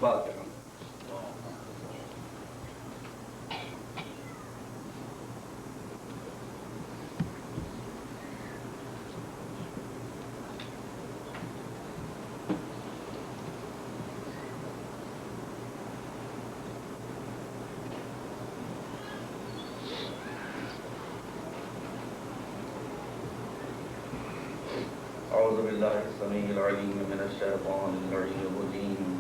فاتحہ۔ اعوذ باللہ السمیع العلیم من الشیطان اللعین الرجیم،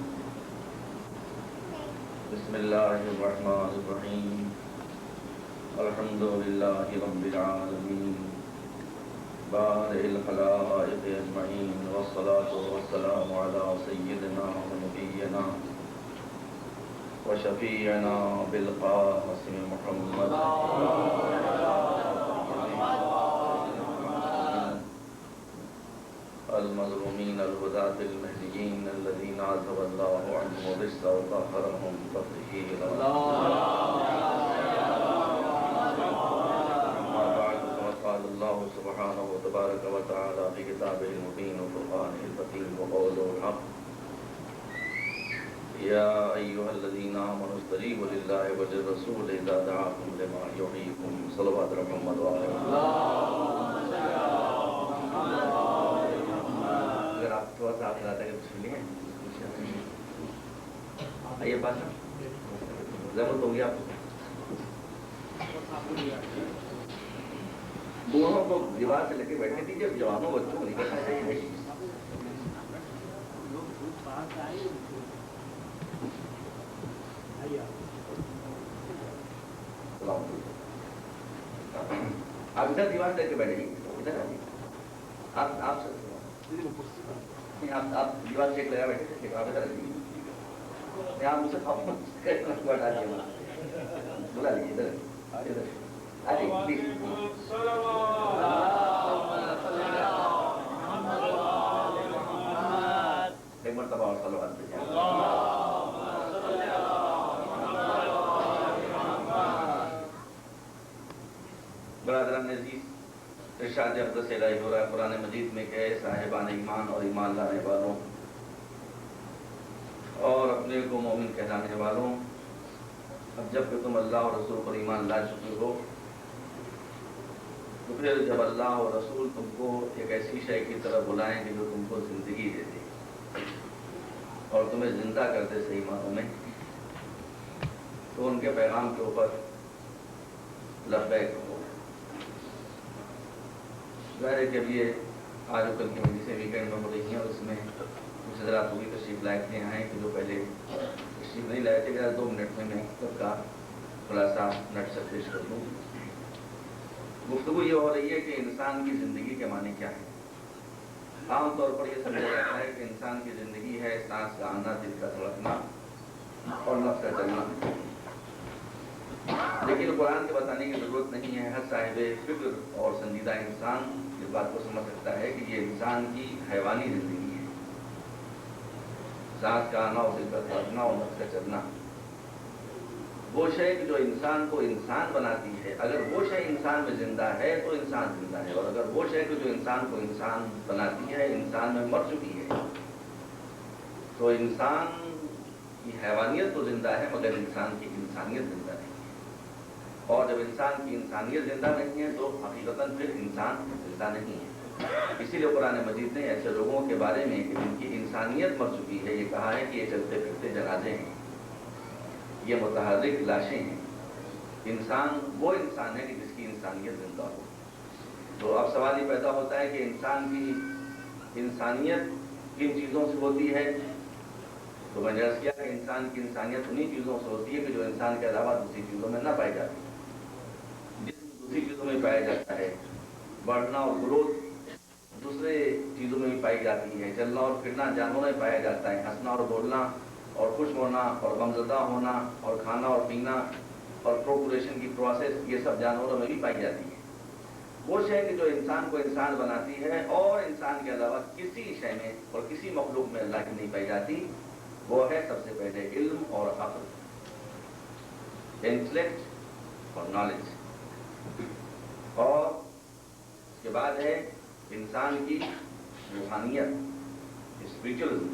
بسم اللہ الرحمن الرحیم، الحمد للہ رب العالمین، بارئ الخلائق اجمعین، والصلاة والسلام علی سیدنا و نبینا و شفیعنا بالقاسم محمد المظلومین الہداة المہدیین الذین عذب اللہ عنہم الرجس وطہرہم تطہیرا۔ اما بعد فقد قال اللہ سبحانہ تبارک و تعالی فی کتابہ المبین وفرقانہ الحکیم وقولہ الحق، یا ایہا الذین آمنوا استجیبوا للہ وللرسول اذا دعاکم لما یحییکم۔ صلوات محمد و تھوڑا سا آپ ارادہ کر سن لیے آئیے بات ضرورت ہوگی آپ بوڑھوں کو دیوار سے لے کے بیٹھنے دیجیے، جوانوں بچوں کو نہیں بیٹھنا چاہیے۔ آپ ادھر دیوار سے لے کے بیٹھے ادھر آئیے، آپ آپ دیوار چیک لگا بیٹھے تھے، آپ ادھر آئیے، آپ مجھ سے بتا دیجیے، بلا لیجیے ادھر ادھر آئیے پلیز۔ ایک مرتبہ اور صلوات بھیجیں۔ برادران عزیز، ارشاد اقدس الہی ہو رہا ہے قرآن مجید میں کہ اے صاحبان ایمان اور ایمان لانے والوں اور اپنے کو مومن کہلانے والوں، اب جب کہ تم اللہ اور رسول پر ایمان لا چکے ہو تو پھر جب اللہ اور رسول تم کو ایک ایسی شے کی طرف بلائیں کہ جو تم کو زندگی دے دے اور تمہیں زندہ کر دے صحیح معنوں میں، تو ان کے پیغام کے اوپر لبیک ہو۔ ظاہر ہے کہ اب یہ آج و کل کی مجلسیں ویکینڈ میں ہو رہی ہیں اور اس میں کچھ حضرات وہ بھی تشریف لائے تھے آئے کہ جو پہلے تشریف نہیں لائے تھے، کہ 2 منٹ میں سب کا خلاصہ نٹ سے پیش کر دوں۔ گفتگو یہ ہو رہی ہے کہ انسان کی زندگی کے معنی کیا ہے۔ عام طور پر یہ سمجھا جاتا ہے کہ انسان کی زندگی ہے سانس کا آنا، دل کا دھڑکنا اور نفس کا چلنا، لیکن قرآن کے بتانے کی ضرورت نہیں ہے۔ ہر صاحب فکر اور سنجیدہ انسان اس بات کو سمجھ سکتا ہے کہ یہ انسان کی حیوانی زندگی ہے، سانس کا آنا اور دل کا دھڑکنا اور نفس کا چلنا۔ وہ شے جو انسان کو انسان بناتی ہے، اگر وہ شے انسان میں زندہ ہے تو انسان زندہ ہے، اور اگر وہ شے جو انسان کو انسان بناتی ہے انسان میں مر چکی ہے تو انسان کی حیوانیت تو زندہ ہے مگر انسان کی انسانیت زندہ نہیں ہے، اور جب انسان کی انسانیت زندہ نہیں ہے تو حقیقتاً پھر انسان زندہ نہیں ہے۔ اسی لیے قرآن مجید نے ایسے لوگوں کے بارے میں کہ جن کی انسانیت مر چکی ہے یہ کہا ہے کہ یہ چلتے پھرتے جنازے ہیں، یہ متحرک لاشیں ہیں۔ انسان وہ انسان ہے کہ جس کی انسانیت زندہ ہو۔ تو اب سوال یہ پیدا ہوتا ہے کہ انسان کی انسانیت کن چیزوں سے ہوتی ہے؟ تو میں نے عرض کیا کہ انسان کی انسانیت انہی چیزوں سے ہوتی ہے کہ جو انسان کے علاوہ دوسری چیزوں میں نہ پائی جاتی۔ جسم دوسری چیزوں میں پایا جاتا ہے، بڑھنا اور گروتھ دوسرے چیزوں میں بھی پائی جاتی ہے، چلنا اور پھرنا جانوروں میں پایا جاتا ہے، ہنسنا اور بولنا اور خوش ہونا اور غمزدہ ہونا اور کھانا اور پینا اور پروکوریشن کی پروسیس یہ سب جانوروں میں بھی پائی جاتی ہے۔ وہ شے کہ جو انسان کو انسان بناتی ہے اور انسان کے علاوہ کسی شے میں اور کسی مخلوق میں اللہ کی نہیں پائی جاتی، وہ ہے سب سے پہلے علم اور عقل، انٹلیکٹ اور نالج، اور اس کے بعد ہے انسان کی روحانیت، اسپریچولزم،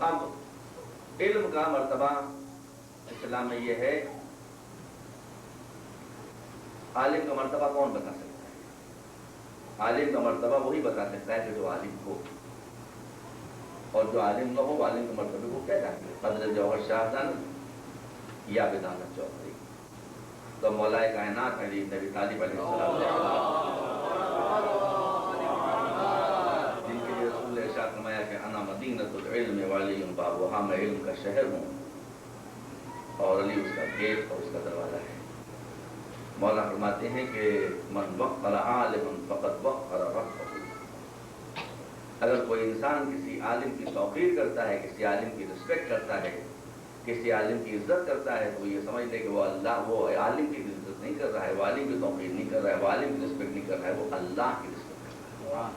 اب علم کا مرتبہ اسلام میں یہ ہے، عالم کا مرتبہ کون بتا سکتا ہے؟ عالم کا مرتبہ وہی بتا سکتا ہے کہ جو عالم ہو، اور جو عالم نہ ہو عالم کے مرتبے کو کیا جانتے؟ حضرت جوہر شاہدان یا بدانت چودھری، تو مولائے کائنات علی بن ابی طالب علیہ السلام، جن کے لیے رسول نے ارشاد فرمایا کہ انا مدینۃ العلم وعلی بابھا، میں علم کا شہر ہوں اور علی اس کا گیٹ اور اس کا دروازہ ہے۔ مولا فرماتے ہیں کہ من وقر عالما فقد وقر ربہ، اگر کوئی انسان کسی عالم کی توقیر کرتا ہے، کسی عالم کی رسپیکٹ کرتا ہے، کسی عالم کی عزت کرتا ہے، تو یہ سمجھ لے کہ وہ عالم کی عزت نہیں کر رہا ہے، وہ عالم کی توقیر نہیں کر رہا ہے، وہ عالم کی رسپیکٹ نہیں کر رہا ہے، وہ اللہ کی رسپیکٹ کر رہا ہے۔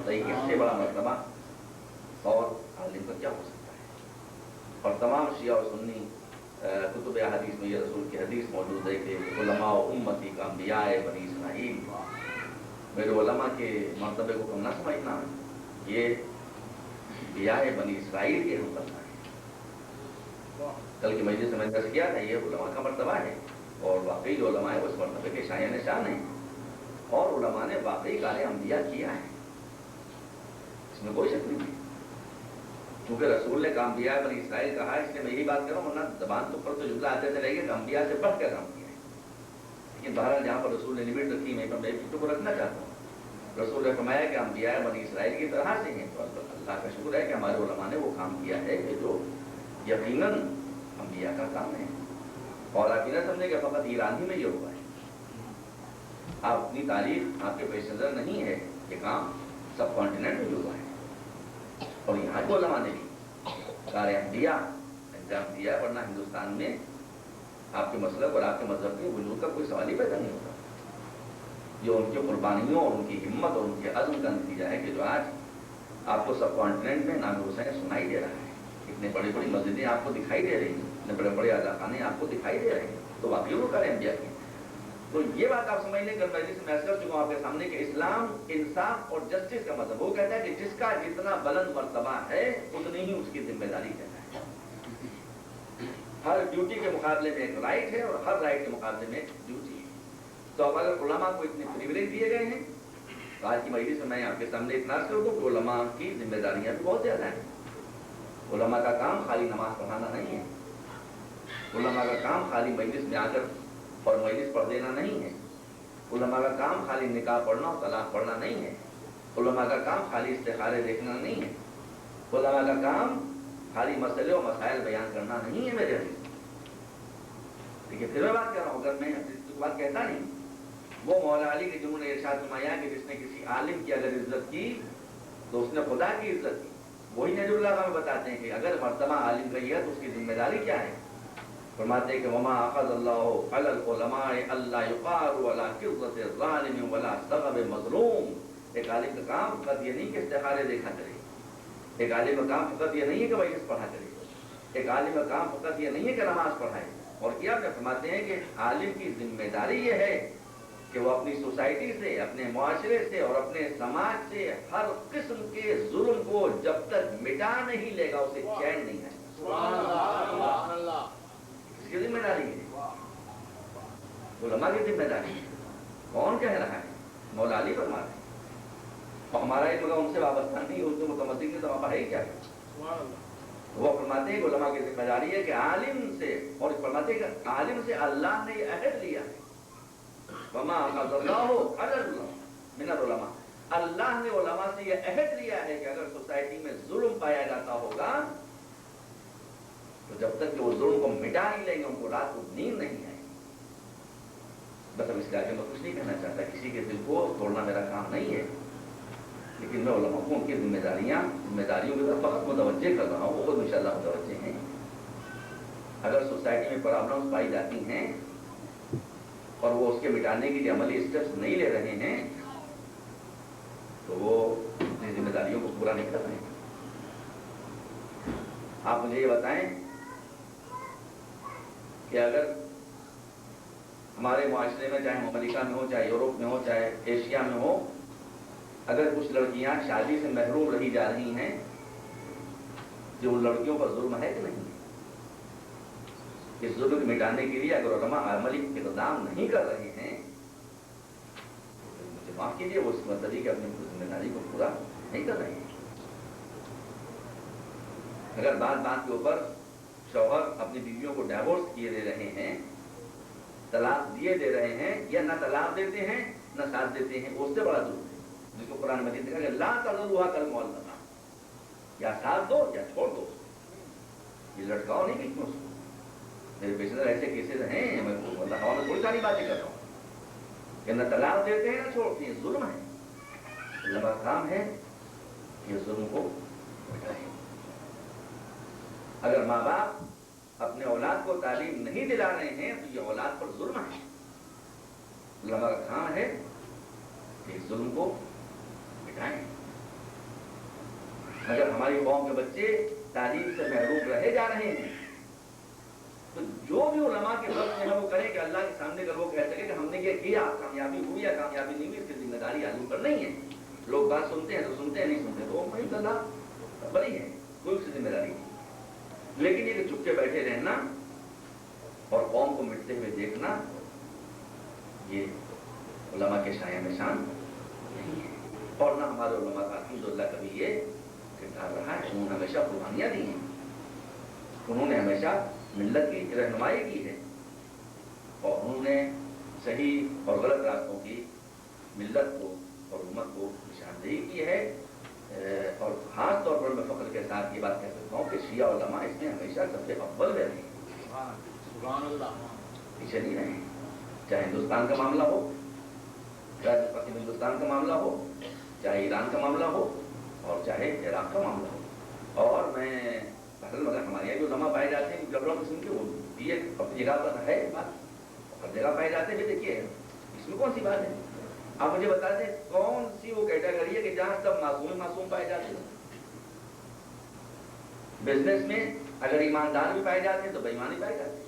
تو اس سے بڑا مرتبہ اور عالم کا کیا ہو سکتا ہے؟ اور تمام شیعہ اور سنی کتب حدیث میں یہ رسول کی حدیث موجود ہے کہ علماء امتی کا انبیاء بنی اسرائیل، میرے علماء کے مرتبے کو کم نہ سمجھنا، یہ انبیاء بنی اسرائیل کے ہم کرنا ہے۔ کل کی مجلس میں درس کیا تھا، یہ علماء کا مرتبہ ہے، اور واقعی جو علماء ہے اس مرتبے کے شایان شان ہیں، اور علماء نے واقعی کار انبیاء کیا ہے، اس میں کوئی شک نہیں ہے۔ کیونکہ رسول نے کام انبیاء بنی اسرائیل کہا ہے، اس لیے میں یہی بات کر رہا ہوں، ورنہ زبان تو پر تو جملہ آتے چلے گا کہ انبیاء سے بڑھ کر کام کیا ہے، لیکن بہرحال جہاں پر رسول نے لمٹ رکھی میں پر میں اس کو رکھنا چاہتا ہوں۔ رسول نے فرمایا کہ انبیاء بنی اسرائیل کی طرح سے ہیں، تو اللہ کا شکر ہے کہ ہمارے علماء نے وہ کام کیا ہے کہ جو یقیناً انبیاء کا کام ہے۔ اور آپ یہ نہ سمجھیں کہ فقط ایران ہی میں یہ ہوا ہے، آپ اپنی تاریخ آپ کے پیش نظر نہیں ہے، یہ کام سب کانٹیننٹ میں ہوا ہے، اور یہاں کے علماء نے بھی کار انبیاء انجام دیا ہے، ورنہ ہندوستان میں آپ کے مسلک اور آپ کے مذہب کے وجود کا کوئی سوال ہی پیدا نہیں ہوتا۔ جو ان کی قربانیوں اور ان کی ہمت اور ان کے عزم کا نتیجہ ہے کہ جو آج آپ کو سب کانٹیننٹ میں نام حسین سنائی دے رہا ہے، اتنے بڑی بڑی مسجدیں آپ کو دکھائی دے رہی ہیں، اتنے بڑے بڑے اداکانے آپ کو دکھائی دے رہے ہیں، تو واقعی وہ کار انبیاء کی۔ تو یہ بات آپ سمجھ لیں، کل میں جس میں عرض کر چکا ہوں آپ کے سامنے کہ اسلام انصاف اور جسٹس کا مذہب، وہ کہتا ہے کہ جس کا جتنا بلند مرتبہ ہے اتنی ہی اس کی ذمہ داری کہتا ہے۔ ہر ڈیوٹی کے مقابلے میں ایک رائٹ ہے، اور ہر رائٹ کے مقابلے میں ایک ڈیوٹی ہے۔ تو اب اگر علماء کو اتنے پریویلیج دیے گئے ہیں، تو آج کی مجلس میں آپ کے سامنے اتنا عرض کر دوں کہ علماء کی ذمہ داریاں بھی بہت زیادہ ہیں۔ علماء کا کام خالی نماز پڑھانا نہیں ہے، علماء کا کام خالی مجلس میں آ کر اور مجلس پڑھ دینا نہیں ہے، علماء کا کام خالی نکاح پڑھنا اور طلاق پڑھنا نہیں ہے، علماء کا کام خالی استخارے دیکھنا نہیں ہے، علماء کا کام خالی مسئلے اور مسائل بیان کرنا نہیں ہے میرے عزیز۔ دیکھیے پھر میں بات کر رہا ہوں، اگر میں بات کہتا نہیں، وہ مولا علی کے جنہوں نے ارشاد فرمایا کہ جس نے کسی عالم کی اگر عزت کی تو اس نے خدا کی عزت کی، وہی نجر اللہ ہمیں بتاتے ہیں کہ اگر مرتبہ عالم کا یہ ہے تو اس کی ذمہ داری کیا ہے۔ فرماتے ہیں کہ وما اخذ اللہ علی العلماء اللہ یقار ولا قرۃ الظالم ولا سغب مظلوم۔ ایک عالم کا کام فقط یہ نہیں کہ استخارے دیکھا کرے، ایک عالم کا کام فقط یہ نہیں ہے کہ مجلس پڑھا کرے، ایک عالم کا کام فقط یہ نہیں ہے کہ نماز پڑھائے، اور کیا فرماتے ہیں کہ عالم کی ذمہ داری یہ ہے کہ وہ اپنی سوسائٹی سے، اپنے معاشرے سے اور اپنے سماج سے ہر قسم کے ظلم کو جب تک مٹا نہیں لے گا اسے چین نہیں ہے۔ اس کی ذمہ داری ہے، علماء کی ذمہ داری ہے۔ کون کہہ رہا ہے؟ مولا علی فرما رہے ہیں، اور ہمارا علم ان سے وابستہ نہیں، اس میں متمسک نہیں، تو ہمارا ہی کیا ہے؟ وہ فرماتے ہیں کہ علماء کی ذمہ داری ہے کہ عالم سے، اور فرماتے ہیں کہ عالم سے اللہ نے یہ عہد لیا ہے، وما اخذ اللہ علی من العلماء، اللہ نے علماء سے یہ عہد لیا ہے کہ اگر سوسائٹی میں ظلم پایا جاتا ہوگا تو جب تک کہ وہ ظلم کو مٹا نہیں لیں گے ان کو رات کو نیند نہیں آئے گی۔ بس اب اس کے آگے میں کچھ نہیں کہنا چاہتا، کسی کے دل کو توڑنا میرا کام نہیں ہے، لیکن میں علماء کو ان کی ذمہ داریوں کی طرف فقط متوجہ کر رہا ہوں، وہ خود انشاءاللہ متوجہ ہیں۔ اگر سوسائٹی میں پرابلمس پائی جاتی ہیں اور وہ اس کے مٹانے کے لیے عملی اسٹیپس نہیں لے رہے ہیں تو وہ اپنی ذمہ داریوں کو پورا نہیں کر رہے ہیں۔ آپ مجھے یہ بتائیں کہ اگر ہمارے معاشرے میں، چاہے امریکہ میں ہو، چاہے یورپ میں ہو، چاہے ایشیا میں ہو، اگر کچھ لڑکیاں شادی سے محروم رہی جا رہی ہیں جو ان لڑکیوں پر ظلم ہے کہ نہیں ہے؟ اس ظلم کو مٹانے کے لیے اگر علماء عملی اقدام نہیں کر رہے ہیں مجھے معاف کیجیے، وہ اس مطلب کہ اپنی ذمہ داری کو پورا نہیں کر رہے ہیں۔ اگر بات بات کے اوپر شوہر اپنی بیویوں کو ڈائیورس کیے دے رہے ہیں، طلاق دیے دے رہے ہیں، یا نہ طلاق دیتے ہیں نہ ساتھ دیتے ہیں، اس سے بڑا ظلم ہے جس کو قرآن مجید نے کہا کہ لا تذروها کالمعلقہ، یا ساتھ دو یا چھوڑ دو، یہ لٹکاؤ نہیں بیچ میں اس کو۔ میرے پیچھے ایسے کیسز ہیں، میں ہوا میں تھوڑی ساری باتیں کر رہا ہوں کہ نہ طلاق دیتے ہیں نہ چھوڑتے ہیں، ظلم ہے۔ لمبا کام ہے یہ ظلم کو مٹائیں۔ اگر ماں باپ اپنے اولاد کو تعلیم نہیں دلا رہے ہیں تو یہ اولاد پر ظلم ہے۔ لمبا کام ہے کہ اس ظلم کو مٹائیں۔ اگر ہماری قوم کے بچے تعلیم سے محروم رہے جا رہے ہیں تو جو بھی علماء کے وقت میں ہے وہ کریں کہ اللہ کے سامنے اگر وہ کہہ سکے کہ ہم نے یہ کیا، کامیابی ہوئی یا کامیابی نہیں ہوئی، اس کی ذمہ داری آدمی پر نہیں ہے۔ لوگ بات سنتے ہیں تو سنتے ہیں، نہیں سنتے تو وہی اللہ بڑی ہے، کوئی اس کی ذمہ داری نہیں۔ لیکن یہ کہ چپ کے بیٹھے رہنا اور قوم کو مٹتے ہوئے دیکھنا، یہ علماء کے شایان نشان نہیں ہے، اور نہ ہمارے علماء کا الحمدللہ کبھی یہ کردار رہا ہے۔ انہوں نے ہمیشہ قربانیاں دی ہیں، انہوں نے ہمیشہ ملت کی رہنمائی کی ہے، اور انہوں نے صحیح اور غلط راستوں کی ملت کو اور امت کو نشاندہی کی ہے۔ اور خاص طور پر میں فخر کے ساتھ یہ بات کہہ سکتا ہوں کہ شیعہ علماء اس میں ہمیشہ سب سے اول رہے ہیں، پیچھے نہیں رہے ہیں۔ چاہے ہندوستان کا معاملہ ہو، چاہے پشچم ہندوستان کا معاملہ ہو، چاہے ایران کا معاملہ ہو، اور چاہے عراق کا معاملہ ہو۔ اور میں مگر ہمارے یہاں جو علماء پائے جاتے ہیں جبروں قسم کے، وہ بھی ایک اپنی جگہ پر ہے بات، ہر جگہ پائے جاتے ہیں۔ دیکھیے اس میں کون سی بات ہے؟ آپ مجھے بتا دیں کون سی وہ کیٹیگری ہے کہ جہاں سب معصوم پائے جاتے ہیں؟ بزنس میں اگر ایماندار بھی پائے جاتے ہیں تو بے ایمانی پائے جاتے ہیں۔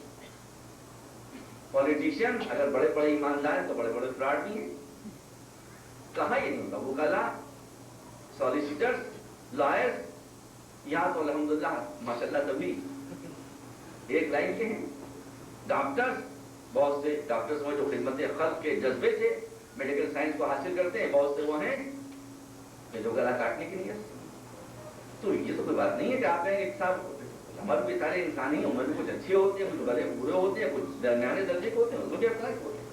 پولیٹیشین اگر بڑے بڑے ایماندار ہیں تو بڑے بڑے فراڈ بھی ہیں۔ کہاں یہ نہیں ہوتا؟ وکلا، سالیسیٹرز، لائرز، یہاں تو الحمدللہ ماشاءاللہ سبھی ایک لائن کے ہیں۔ ڈاکٹرز، بہت سے ڈاکٹرز وہ جو خدمت خلق کے جذبے سے میڈیکل سائنس کو حاصل کرتے ہیں، بہت سے وہ ہیں کہ جو گلا کاٹنے کی نیت سے۔ تو یہ تو کوئی بات نہیں ہے کہ آپ کہیں کہ صاحب ہمارے بھی سارے انسان ہی، عمر میں کچھ اچھے ہوتے ہیں، کچھ بڑے برے ہوتے ہیں، کچھ درمیانے درجے کے ہوتے ہیں، مجھے اختلاف ہوتے ہیں۔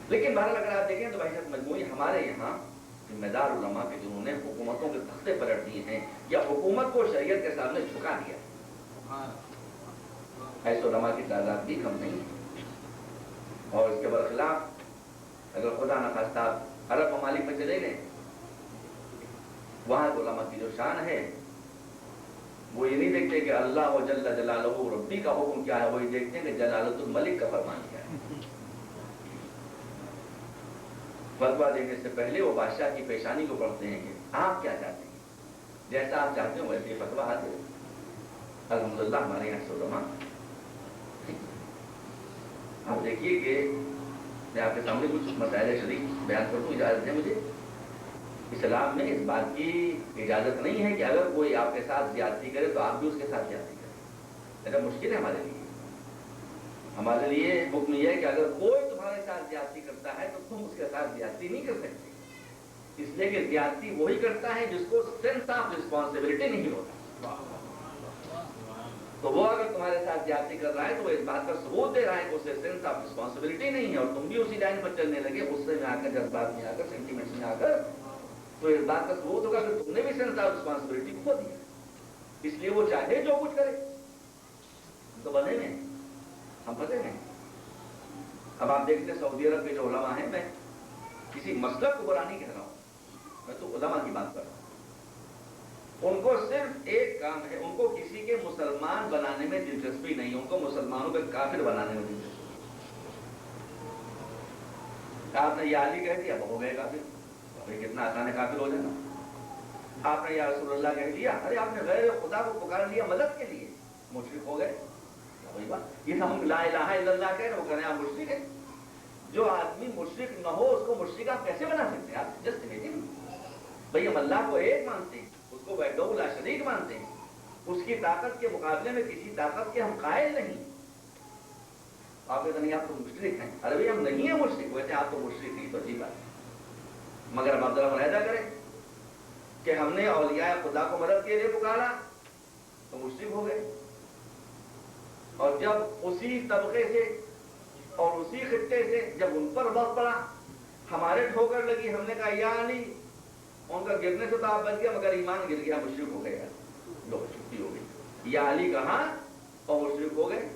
لیکن بہرحال اگر آپ دیکھیں تو بحث مجموعی ہمارے یہاں ذمہ دار علماء کے جنہوں نے حکومتوں کے تختے پلٹ دیے ہیں یا حکومت کو شریعت کے سامنے جھکا دیا ہے، ایسے علماء کی تعداد بھی کم نہیں ہے۔ اور اس کے برخلاف اگر خدا نخواستہ عرب ممالک میں چلے گئے، وہاں علماء کی جو شان ہے وہ یہ نہیں دیکھتے کہ اللہ و جل جلالہ ربی کا حکم کیا ہے، وہ یہ دیکھتے ہیں کہ جلالت الملک کا فرمان کیا ہے۔ فتویٰ دینے سے پہلے وہ بادشاہ کی پیشانی کو پڑھتے ہیں کہ آپ کیا چاہتے ہیں، جیسا آپ چاہتے ہیں ویسے فتویٰ آتے ہیں۔ الحمدللہ ہمارے یہاں علماء آپ دیکھیے کہ میں آپ کے سامنے کچھ مسائل شریف بیان کروں، اجازت ہے مجھے؟ اسلام میں اس بات کی اجازت نہیں ہے کہ اگر کوئی آپ کے ساتھ زیادتی کرے تو آپ بھی اس کے ساتھ زیادتی کریں۔ ایسا مشکل ہے ہمارے لیے۔ ہمارے لیے حکم یہ ہے کہ اگر کوئی تمہارے ساتھ زیادتی کرتا ہے تو تم اس کے ساتھ زیادتی نہیں کر سکتے، اس لیے کہ زیادتی وہی کرتا ہے جس کو سینس آف رسپانسبلٹی نہیں ہوتا۔ تو وہ اگر تمہارے ساتھ زیادتی کر رہا ہے تو وہ اس بات کا ثبوت دے رہا ہے کہ اسے سینس آف رسپانسبلٹی نہیں ہے، اور تم بھی اسی لائن پر چلنے لگے، غصے میں آ کر، جذبات میں آ کر، سینٹیمنٹس میں آ کر، تو اس بات کا ثبوت ہوگا کہ تم نے بھی سینس آف رسپانسبلٹی کھو دیا۔ اس لیے وہ چاہے جو کچھ کرے، تو بدلے میں ہم پتہ ہیں۔ اب آپ دیکھتے ہیں سعودی عرب کے جو علماء ہیں، میں کسی مسلک کو برا نہیں کہہ رہا ہوں، میں تو علماء کی بات کر رہا ہوں، ان کو صرف ایک کام ہے، ان کو کسی کے مسلمان بنانے میں دلچسپی نہیں، ان کو مسلمانوں کے کافر بنانے میں دلچسپی۔ آپ نے یہ علی کہہ دیا ہو گئے کافر، ابھی کتنا آسان ہے کافر ہو جانا۔ آپ نے یا رسول اللہ کہہ دیا، ارے آپ نے غیر خدا کو پکار لیا مدد کے لیے، مشرک ہو گئے۔ وہی بات، یہ ہم لا الہ الا اللہ کہہ رہے، وہ کہہ رہے ہیں آپ مشرک ہیں۔ جو آدمی مشرک نہ ہو اس کو مشرک آپ کیسے بنا سکتے ہیں؟ آپ جسٹ امیجن، بھائی ہم اللہ کو ایک مانتے ہیں، اس کو وحدہ لا شریک مانتے ہیں، اس کی طاقت کے مقابلے میں کسی طاقت کے ہم قائل نہیں. آپ کہتے نہیں آپ تو مشرک ہیں. ارے بھائی ہم نہیں ہیں مشرک. ویسے آپ تو مشرک نہیں تو عجیب بات ہے. مگر ہم ذرا ملاحظہ کریں کہ ہم نے اولیاء خدا کو مدد کے لیے پکارا تو مشرک ہو گئے، اور جب اسی طبقے سے اور اسی خطے سے جب ان پر وقت پڑا ہمارے ٹھوکر لگی، ہم نے کہا یا علی، ان کا گرنے سے تو آپ بچ گیا مگر ایمان گر گیا، مشرک ہو گئے. لو چھٹی ہو گئی. یا علی کہا اور مشرک ہو گئے.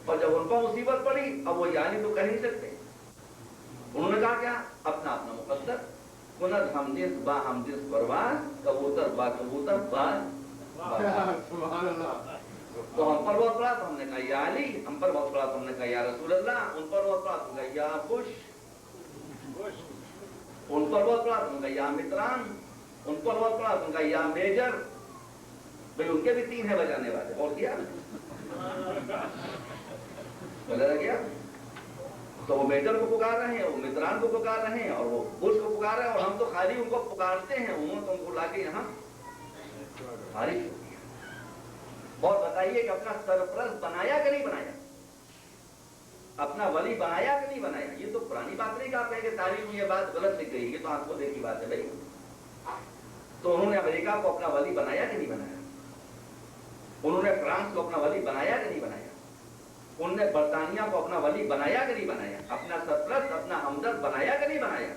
اور جب ان پر مصیبت پڑی اب وہ یا علی تو کہہ نہیں سکتے. انہوں نے کہا کیا؟ اپنا اپنا مقدر. کنت ہمدس با ہمدس پرواز، کبوتر با کبوتر باز. تو ہم پر وقت پڑا تو ہم نے کہا یا علی، ہم پر وقت پڑا تو ہم نے کہا یا رسول اللہ، ان پر وقت پڑا تو ہم نے کہا یا بش، ان پر وقت پڑا تو ہم نے کہا یا متران، ان پر وقت پڑا تو ہم نے کہا یا میجر. بھئی ان کے بھی 3 ہیں بجانے والے. اور کیا بلا کیا؟ تو وہ میجر کو پکار رہے ہیں، وہ متران کو پکار رہے ہیں، اور وہ بش کو پکار رہے ہیں، اور ہم تو خالی ان کو پکارتے ہیں. انہوں نے تم کو لا کے یہاں خارج ہو دیا. اور بتائیے کہ اپنا سرپرست بنایا کہ نہیں بنایا؟ اپنا ولی بنایا کہ نہیں بنایا؟ یہ تو پرانی بات نہیں کہ آپ کہیں کہ تاریخ میں یہ بات غلط لکھ گئی. یہ تو آپ کو دیکھی بات ہے بھائی. تو انہوں نے امریکہ کو اپنا ولی بنایا کہ نہیں بنایا؟ انہوں نے فرانس کو اپنا ولی بنایا کہ نہیں بنایا؟ انہوں نے برطانیہ کو اپنا ولی بنایا کہ نہیں بنایا؟ اپنا سرپرست اپنا ہمدرد بنایا کہ نہیں بنایا؟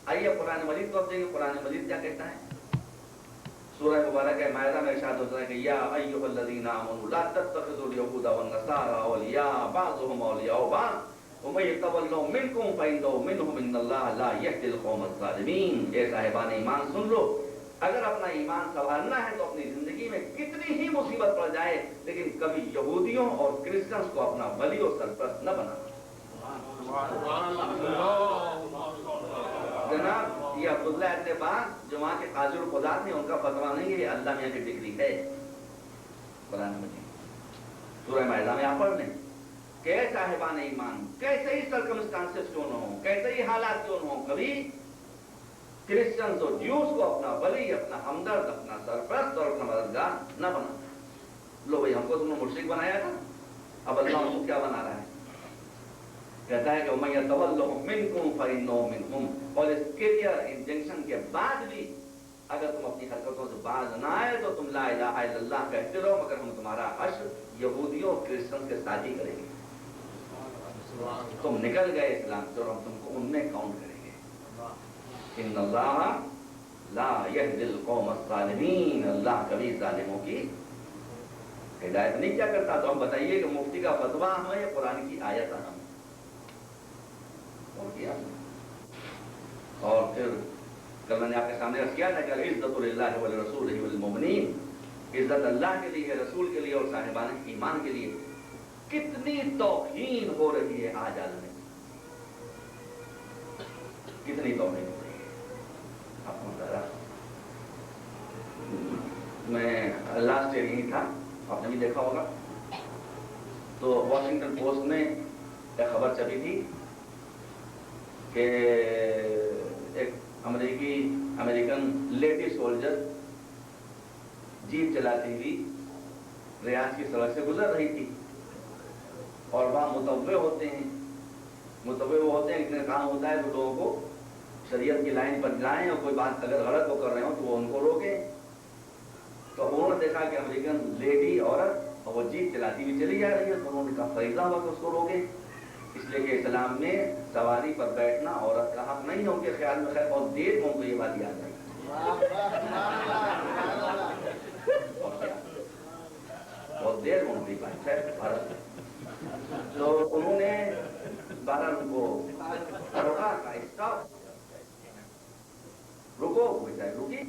آئیے قرآن مجید کو دیکھیں. قرآن مجید کیا کہتا ہے؟ سورہ مبارکہ مائدہ میں ارشاد ہوتا ہے کہ یا ایھا الذین آمنوا لا تتخذوا اليہود والنصارى اولیاء بعضهم اولیاء بعض ومن یتولهم منکم فانہ منهم ان اللہ لا یہدی القوم الظالمین. اے صاحبان ایمان سن لو، اگر اپنا ایمان سنوارنا ہے تو اپنی زندگی میں کتنی ہی مصیبت پڑ جائے لیکن کبھی یہودیوں اور کرسچنز کو اپنا ولی اور سرپرست نہ بنانا. جناب یہ عبداللہ ابن باز جو وہاں کے قاضی القضات ہیں ان کا فتویٰ نہیں ہے، یہ اللہ میاں کی ڈگری ہے. قرآن مجید سورہ مائدہ میں آپ پڑھ لیں کہ صاحبان ایمان کیسے ہی سرکمسٹانسز کیوں نہ ہوں، کیسے ہی حالات کیوں نہ ہوں، کبھی کرسچنز اور جیوز کو اپنا ولی، اپنا ہمدرد، اپنا سرپرست اور اپنا مددگار نہ بنا. لو بھائی ہم کو تم نے مشرک بنایا تھا، اب اللہ ان کو کیا بنا رہا ہے؟ کہتا ہے کہ وَمَن يَتَوَلَّهُم مِّنكُمْ فَإِنَّهُ مِنْهُمْ. اور اس کلیئر انجنکشن کے بعد بھی اگر تم اپنی حرکتوں سے باز نہ آئے تو تم لا الہ الا اللہ کہتے رہو مگر ہم تمہارا حشر یہودیوں اور کرسچن کے ساتھ ہی کریں گے. تم نکل گئے اسلام سے اور ہم تم کو ان میں کاؤنٹ کریں گے. ان اللہ لا یہدی القوم الظالمین. اللہ کبھی ظالموں کی ہدایت نہیں کیا کرتا. تو ہم بتائیے کہ مفتی کا فتویٰ ہے یا قرآن کی آیت ہے؟ اور پھر کل میں نے آپ کے سامنے عرض کیا تھا کہ العزت للہ ولرسولہ وللمؤمنین. عزت اللہ کے لیے، رسول کے لیے اور صاحبان ایمان کے لیے. کتنی توہین ہو رہی ہے آج عالم میں، کتنی توہین ہو رہی ہے. آپ کو بتا رہا میں لاسٹ ایئر یہی تھا، آپ نے بھی دیکھا ہوگا. تو واشنگٹن پوسٹ میں ایک خبر چھپی تھی کہ ایک امریکن لیڈی سولجر جیپ چلاتی ہوئی ریاض کی سڑک سے گزر رہی تھی اور وہاں متوع ہوتے ہیں. متوع وہ ہوتے ہیں، اتنے کام ہوتا ہے تو لوگوں کو شریعت کی لائن پر جائیں اور کوئی بات اگر غلط وہ کر رہے ہوں تو وہ ان کو روکیں. تو انہوں نے دیکھا کہ امریکن لیڈی عورت اور وہ جیپ چلاتی ہوئی چلی جا رہی ہے تو انہوں نے کہا فریضہ ہوا کہ اس کو روکیں، اس لیے کہ اسلام میں سواری پر بیٹھنا عورت کا حق نہیں ہے. ان کے خیال میں خیر بہت دیر میں ان کو یہ بات یاد آئی. بہت دیر میں ان کی بات ہے بھارت میں. تو انہوں نے بہرحال ان کو روکا، کہا اسٹاپ، رکو. وہ چاہے رکی.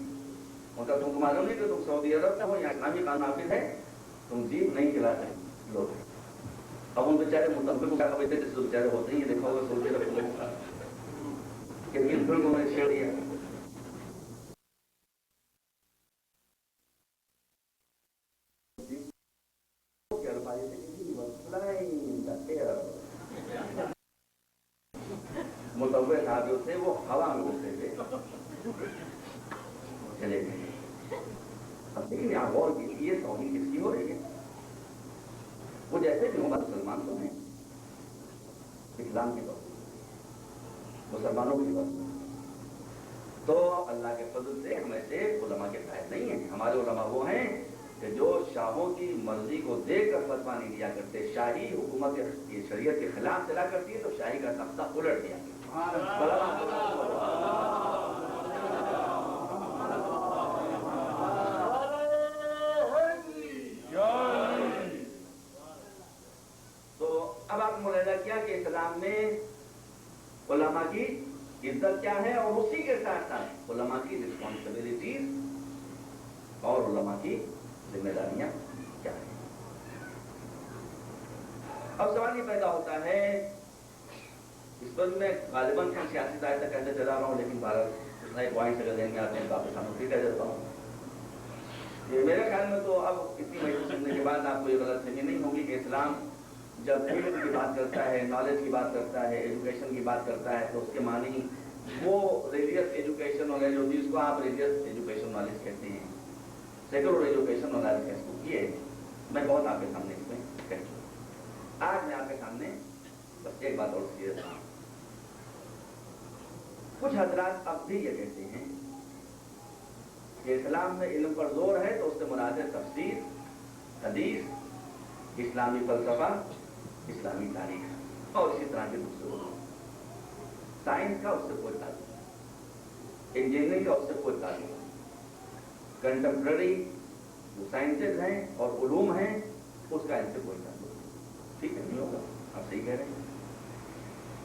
مطلب تم کو معلوم نہیں کہ تم سعودی عرب میں ہو، یہاں اسلامی قانون نافذ ہے، تم جیپ نہیں چلا سکتے لوگ. اب ان بیچارے متفق کو کیا خبر تھے، جس بیچارے ہوتے ہیں یہ دیکھا ہوگا سعودی عرب کے لوگ کہ بالکل کو میں نے چھیڑ دیا. متوع صاحب جو تھے وہ ہوا میں اڑتے تھے چلے گئے. اب دیکھیں لیکن یہاں غور کیجیے یہ توہین کس کی ہو رہی ہے؟ وہ جیسے بھی ہوں مسلمان تو ہیں، اسلام کی بات، مسلمانوں کی بات، تو اللہ کے فضل سے ہم ایسے علماء کے تحت نہیں ہیں. ہمارے علماء وہ ہیں کہ جو شاہوں کی مرضی کو دیکھ کر فتویٰ نہیں دیا کرتے. شاہی حکومت کی شریعت کے خلاف چلا کرتی ہے تو شاہی کا تختہ الٹ دیا. تو اب آپ نے ملاحظہ کیا کہ اسلام میں علماء کی عزت کیا ہے، اور اسی کے ساتھ ساتھ علماء کی رسپانسبلٹیز اور علماء کی ذمہ داریاں کیا ہیں. اب سوال یہ پیدا ہوتا ہے، اس پر میں غالباً سیاسی دائر تک کہتے چلا رہا ہوں، لیکن بھارت کچھ نئے پوائنٹس اگر ذہن میں آتے ہیں تو آپ کے سامنے پھر کہہ دیتا ہوں. میرے خیال میں تو اب اتنی محنت سننے کے بعد آپ کو یہ غلط فہمی نہیں ہوگی کہ اسلام جب علم کی بات کرتا ہے، نالج کی بات کرتا ہے، ایجوکیشن کی بات کرتا ہے، تو اس کے معنی وہ ریلیجس ایجوکیشن اور جو جس کو آپ ریلیجس ایجوکیشن نالج کہتے ہیں، سیکولر ایجوکیشن اور نالج کہتے ہیں، یہ میں بہت آپ کے سامنے اس میں کہہ چکا. آج میں آپ کے سامنے بس ایک بات اور کلیئر کرتا ہوں. کچھ حضرات اب بھی یہ کہتے ہیں کہ اسلام میں علم پر زور ہے تو اس سے مراد ہے تفسیر، حدیث، اسلامی فلسفہ، اسلامی تاریخ اور اسی طرح کے دوسرے علوم. سائنس کا اس سے کوئی تعلق نہیں، انجینئرنگ کا اس سے کوئی تعلق نہیں. کنٹمپرری جو سائنسز ہیں اور علوم ہیں اس کا ان سے کوئی تعلق نہیں. ٹھیک ہے، نہیں ہوگا، آپ صحیح کہہ رہے ہیں.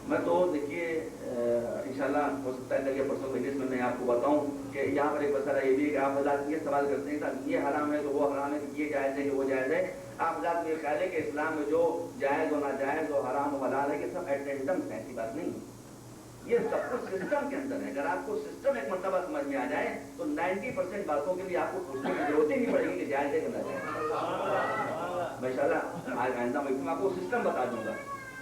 میں تو دیکھیے انشاءاللہ ہو سکتا ہے کہ پرسوں مجلس میں آپ کو بتاؤں کہ یہاں پر ایک مسئلہ یہ بھی ہے کہ آپ حضرات یہ سوال کرتے ہیں کہ یہ حرام ہے تو وہ حرام ہے، یہ جائز ہے کہ وہ جائز ہے. آپ حضرات میرے خیال ہے کہ اسلام میں جو جائز و ناجائز و حرام و حلال ہے کہ سب اٹینڈنس ہے، ایسی بات نہیں. یہ سب کچھ سسٹم کے اندر ہے. اگر آپ کو سسٹم ایک مرتبہ سمجھ میں آ جائے تو 90% باتوں کے لیے آپ کو پوچھنے کی ضرورت ہی نہیں پڑے گی کہ جائز ہے کہ ناجائز. ماشاءاللہ آج آئندہ میں آپ کو سسٹم بتا دوں گا.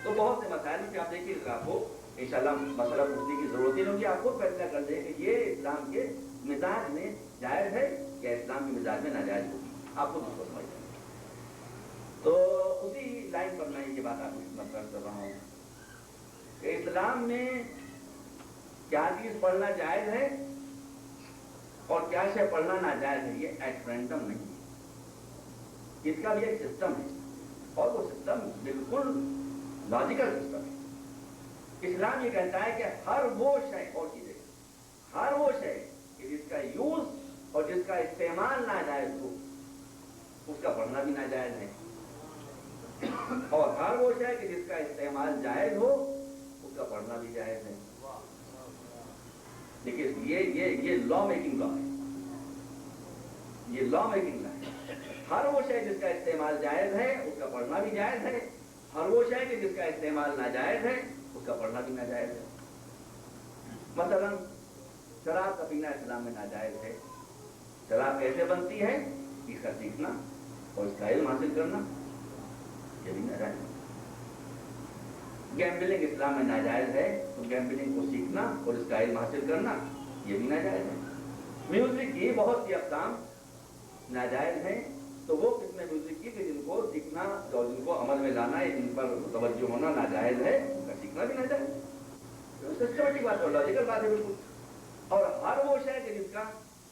تو بہت سے مسائل کہ آپ دیکھیے آپ کو انشاءاللہ مسئلہ پوچھنے کی ضرورت ہی نہیں ہوگی. آپ خود فیصلہ کر دیں کہ یہ اسلام کے مزاج میں جائز ہے یا اسلام کے مزاج میں ناجائز ہوگی. آپ خود اس کو سمجھ لیں. تو اسی لائن پر میں یہ بات آپ کو مطلب کر رہا ہوں کہ اسلام میں کیا چیز پڑھنا جائز ہے اور کیا شے پڑھنا ناجائز ہے، یہ ایٹ رینڈم نہیں ہے. اس کا بھی ایک سسٹم ہے اور وہ سسٹم بالکل لاجیکل سسٹم ہے. اسلام یہ کہتا ہے کہ ہر وہ شے اور چیزیں، ہر وہ شے کہ جس کا یوز اور جس کا استعمال ناجائز ہو اس کا پڑھنا بھی ناجائز ہے، اور ہر وہ شے کہ جس کا استعمال جائز ہو اس کا پڑھنا بھی جائز ہے. دیکھیے یہ لا میکنگ لا ہے، یہ لا میکنگ لا ہے. ہر وہ شے جس کا استعمال جائز ہے اس کا پڑھنا بھی جائز ہے، ہر وہ شے کہ جس کا استعمال ناجائز ہے اس کا پڑھنا بھی ناجائز ہے. مثلا شراب کا پینا اسلام میں ناجائز ہے. شراب کیسے بنتی ہے اس کا سیکھنا اور اس کا علم حاصل کرنا یہ بھی ناجائز ہے. گیمبلنگ اسلام میں ناجائز ہے تو گیمبلنگ کو سیکھنا اور اس کا علم حاصل کرنا یہ بھی ناجائز ہے. میوزک کی بہت سی اقسام ناجائز ہیں، تو وہ قسمیں میوزک کی کہ جن کو سیکھنا اور جن کو عمل میں لانا یا جن پر توجہ ہونا ناجائز ہے ان کا سیکھنا بھی ناجائز ہے. سسٹمیٹک بات اور لاجیکل بات ہے بالکل. اور ہر وہ شے کہ جس کا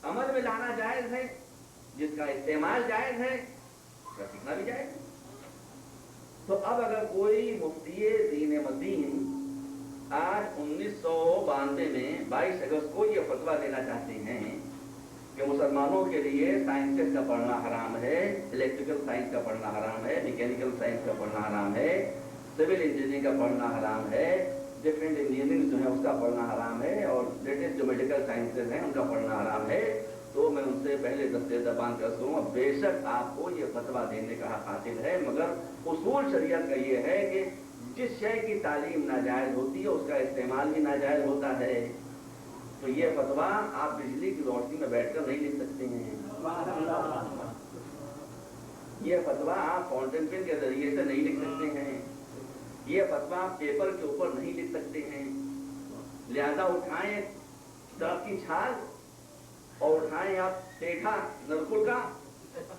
عمل میں لانا جائز ہے، جس کا استعمال جائز ہے اس کا سیکھنا بھی جائز ہے. تو اب اگر کوئی مفتی دین مدین آج 1992 میں 22 اگست کو یہ فتویٰ دینا چاہتے ہیں کہ مسلمانوں کے لیے سائنسز کا پڑھنا حرام ہے، الیکٹریکل سائنس کا پڑھنا حرام ہے، میکینیکل سائنس کا پڑھنا حرام ہے، سول انجینئرنگ کا پڑھنا حرام ہے، ڈفرینٹ انجینئرنگ جو ہے اس کا پڑھنا حرام ہے، اور لیٹسٹ جو میڈیکل سائنسز ہیں ان کا پڑھنا حرام ہے، تو میں ان سے پہلے دستے زبان کر کروں بے شک آپ کو یہ فتویٰ دینے کا حق حاصل ہے، مگر اصول شریعت کا یہ ہے کہ جس شے کی تعلیم ناجائز ہوتی ہے اس کا استعمال بھی ناجائز ہوتا ہے. تو یہ فتویٰ آپ بجلی کی روشنی میں بیٹھ کر نہیں لکھ سکتے ہیں. یہ فتویٰ آپ فاؤنٹین پن کے ذریعے سے نہیں لکھ سکتے ہیں. یہ فتویٰ آپ پیپر کے اوپر نہیں لکھ سکتے ہیں. لہذا اٹھائیں درخت کی چھال اور اٹھائیں آپ پیٹھا نرکل کا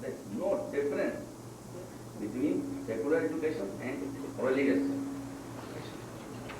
There's no difference between secular education and religious education.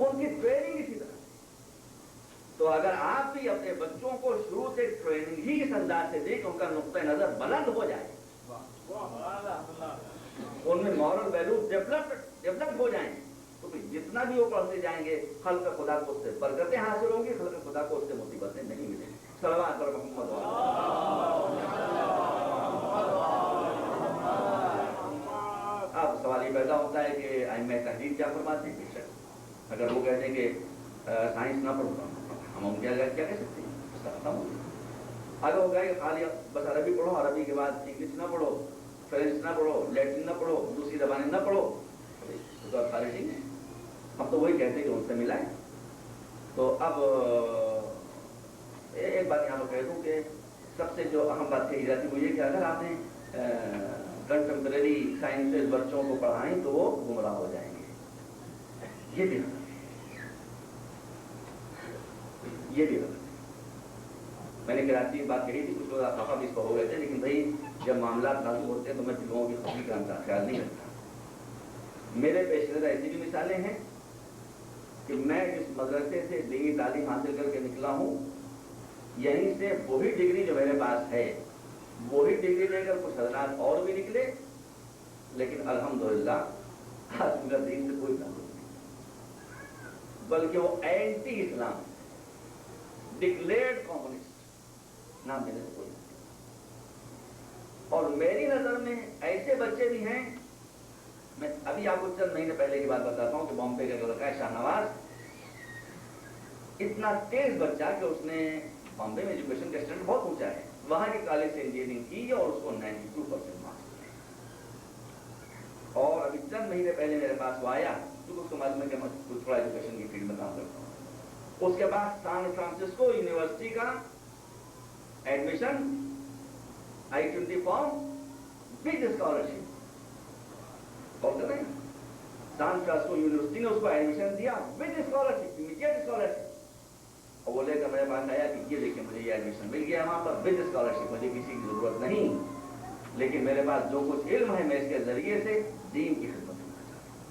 ان کی ٹریننگ اسی طرح سے. تو اگر آپ بھی اپنے بچوں کو شروع سے ٹریننگ ہی اس انداز سے دیں کہ ان کا نقطۂ نظر بلند ہو جائے, ان میں مورل ویلو ڈیولپ ہو جائیں, تو پھر جتنا بھی وہ پڑھتے جائیں گے خلق خدا کو اس سے برکتیں حاصل ہوں گی, خلق خدا کو اس سے مصیبتیں نہیں ملیں گی. صلوات پر محمد. اب سوال یہ پیدا ہوتا ہے کہ ائمہ تحریر کیا فرماتے ہیں. بے شک اگر وہ کہتے ہیں کہ سائنس نہ پڑھو, ہم ان کیا کہہ سکتے ہیں, اس کا ختم ہو گیا. اگر وہ کہے کہ خالی بس عربی پڑھو, عربی کے بعد انگلش نہ پڑھو, فرینچ نہ پڑھو, لیٹن نہ پڑھو, دوسری زبانیں نہ پڑھو, تو آپ خارج نہیں ہیں. ہم تو وہی کہتے ہیں کہ ان سے ملائیں. تو اب ایک بات یہاں پر کہہ دوں کہ سب سے جو اہم بات کہی جاتی ہے وہ یہ کہ اگر آپ نے کنٹمپریری سائنسز بچوں کو پڑھائیں تو وہ گمراہ ہو جائیں گے. یہ بھی غلط ہے, یہ بھی غلط ہے. میں نے کراچی میں بات کہی تھی, کچھ لوگ خفا بھی اس کو ہو گئے تھے, لیکن بھائی جب معاملات نازک ہوتے ہیں تو میں لوگوں کی خفی کا خیال نہیں رکھتا. میرے پیش نظر ایسی بھی مثالیں ہیں کہ میں جس مدرسے سے دینی تعلیم حاصل کر کے نکلا ہوں, یہیں سے وہی ڈگری جو میرے پاس ہے وہی ڈگری لے کر کچھ حضرات اور بھی نکلے, لیکن الحمدللہ آج ان کا دین سے کوئی تعلق نہیں, بلکہ وہ اینٹی اسلام, ڈکلیئرڈ کمیونسٹ, نام دینے سے کوئی نہیں. اور میری نظر میں ایسے بچے بھی ہیں. میں ابھی آپ کو چند مہینے پہلے کی بات بتاتا ہوں کہ بامبے کا لڑکا ہے شاہ نواز, اتنا تیز بچہ کہ اس نے بامبے میں ایجوکیشن کا اسٹینڈرڈ بہت اونچا ہے, وہاں کے کالج سے انجینئرنگ کی اور اس کو 92% مارکس ملے. اور ابھی چند مہینے پہلے میرے پاس وہ آیا, کیونکہ اس کو معلوم ہے کہ میں کچھ تھوڑا ایجوکیشن کی فیلڈ میں کام کرتا ہوں. اس کے بعد سان فرانسسکو یونیورسٹی کا admission I-20 form with scholarship. San Francisco university نے اس کو ایڈمیشن دیا ود اسکالرشپ, امیڈیٹ اسکالرشپ. اور وہ لے کر میرے پاس آیا کہ یہ دیکھیں مجھے یہ ایڈمیشن مل گیا وہاں پر ود اسکالرشپ, مجھے کسی کی ضرورت نہیں, لیکن میرے پاس جو کچھ علم ہے میں اس کے ذریعے سے دین کی خدمت کرنا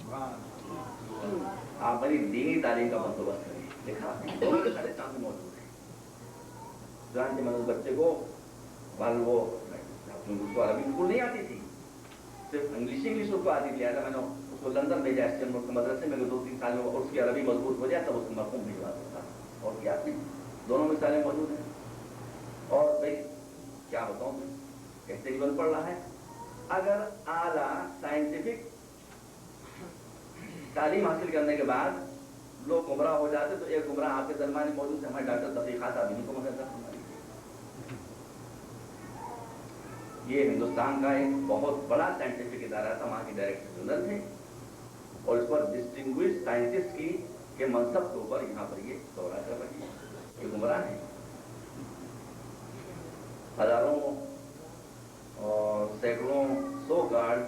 چاہتا ہوں. آپ میری دینی تعلیم کا بندوبست کریں. دیکھا دونوں کے سارے چانس موجود ہیں. جان کے میں اس بچے کو وہ اس کو عربی بالکل نہیں آتی تھی, صرف انگلش اس کو آتی تھی. میں نے اس کو لندن بھیجا اسٹین ملک مدرسے میں 2-3 سال میں اور اس کی عربی مضبوط ہو جائے تب اس کو مرحوم بھیجوا سکتا. اور کیا دونوں مثالیں موجود ہیں. اور بھائی کیا بتاؤں, کیسے لیول پڑھ رہا ہے. اگر اعلیٰ سائنٹیفک تعلیم حاصل کرنے کے بعد لوگ گمراہ ہو جاتے تو ایک گمراہ آپ کے درمیان میں موجود ہے, ہمارے ڈاکٹر تحقیقات ابھی کو مدد کرتے. یہ ہندوستان کا ایک بہت بڑا سائنٹیفک ادارہ تھا, وہاں کے ڈائریکٹر جنرل تھے, اور اس پر ڈسٹنگوشڈ سائنٹسٹ کی کے منصب کے اوپر یہاں پر یہ دورہ کر رہی ہے. یہ گمراہ ہیں. ہزاروں اور سینکڑوں 100 گارڈ,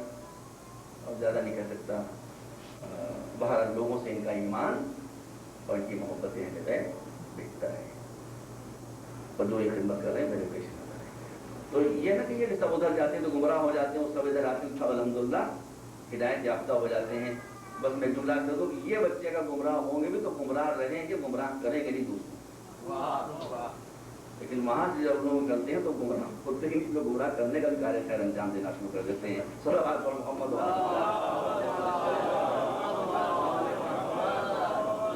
اور زیادہ نہیں کہہ سکتا, باہر لوگوں سے ان کا ایمان اور ان کی محبتیں بکتا ہے, اور جو یہ خدمت کر رہے ہیں میرے پیش نظر ہے. تو یہ نہ کہ سب ادھر جاتے ہیں تو گمراہ ہو جاتے ہیں, اس سب ادھر آتے ہیں الحمدللہ ہدایت یافتہ ہو جاتے ہیں. بس میں جملہ کر دوں کہ یہ بچے اگر گمراہ ہوں گے بھی تو گمراہ رہیں گے, گمراہ کریں گے نہیں دوسرے. لیکن وہاں سے جب لوگ کرتے ہیں تو گمراہ خود ہی لوگ گمراہ کرنے کا بھی کاریہ خیر انجام دینا شروع کر دیتے ہیں. صلوات پر محمد.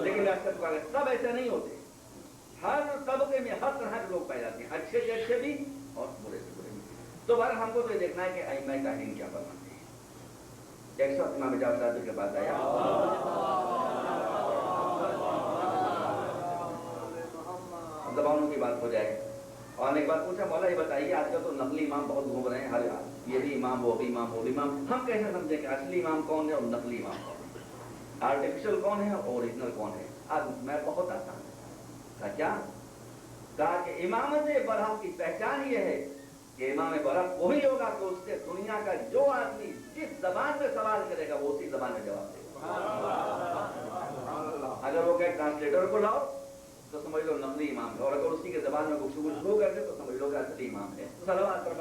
لیکن سب ایسے نہیں ہوتے. ہر طبقے میں ہر طرح کے لوگ پائے جاتے ہیں, اچھے سے اچھے بھی اور برے سے برے بھی. تو بہرحال ہم کو تو یہ دیکھنا ہے کہ ائمہ تحریر کیا فرماتے ہیں. ایک شخص امام جعفر صادق کے پاس آیا, زبانوں کی بات ہو جائے, اور نے ایک بات پوچھا, مولا یہ بتائیے آج کل تو نقلی امام بہت گھوم رہے ہیں, ہر یہ بھی امام وہ بھی امام وہ بھی امام, ہم کیسے سمجھیں کہ اصلی امام کون ہے اور نقلی امام کون ہے, آرٹیفیشل کون ہے اور اوریجنل کون ہے. آج میں بہت آسان ہے. کیا کہا کہ امامت برحق کی پہچان یہ ہے کہ امام برحق وہی ہوگا کہ اس سے دنیا کا جو آدمی جس زبان میں سوال کرے گا وہ اسی زبان میں جواب دے گا. اگر وہ کہ ٹرانسلیٹر کو لاؤ تو سمجھ لو نقلی امام ہے, اور اگر اسی کے زبان میں گفتگو شروع کر دے تو سمجھ لو کہ اصلی امام ہے. صلوات پر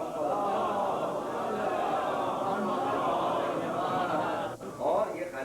اور یہ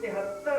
73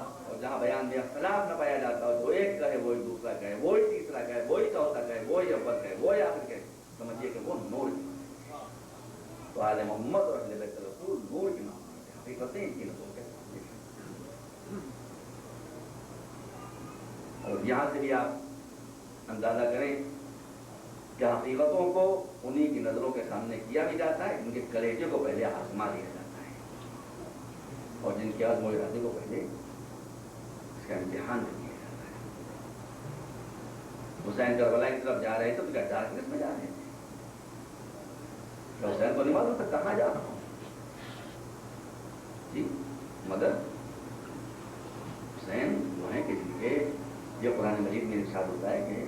اور جہاں بیان میں اختلاف نہ پایا جاتا ہو، جو ایک کہے وہی دوسرا کہے، وہی تیسرا کہے، وہی چوتھا کہے، وہی اول کہے، وہی آخر کہے، سمجھیے کہ وہ نور کی مانتے ہیں۔ تو آل محمد اور اہل بیت رسول نور کی مانتے ہیں، حقیقتیں ان کی نظروں کے سامنے ہیں۔ اور یہاں سے بھی آپ اندازہ کریں کہ حقیقتوں کو انہی کی نظروں کے سامنے کیا بھی جاتا ہے، ان کے کلیجے کو پہلے آزما لیا جاتا ہے، اور جن کے عزم و ارادے کو پہلے اس کا امتحان بھی کیا جاتا ہے۔ حسین کربلا کی طرف جا رہے تھے تو کیا ڈارکنس میں جا رہے تھے؟ حسین کو نہیں معلوم تھا کہاں جا رہا ہوں جی، مگر حسین جو ہیں کہ جن کے یہ قرآن مجید میں ارشاد ہوتا ہے کہ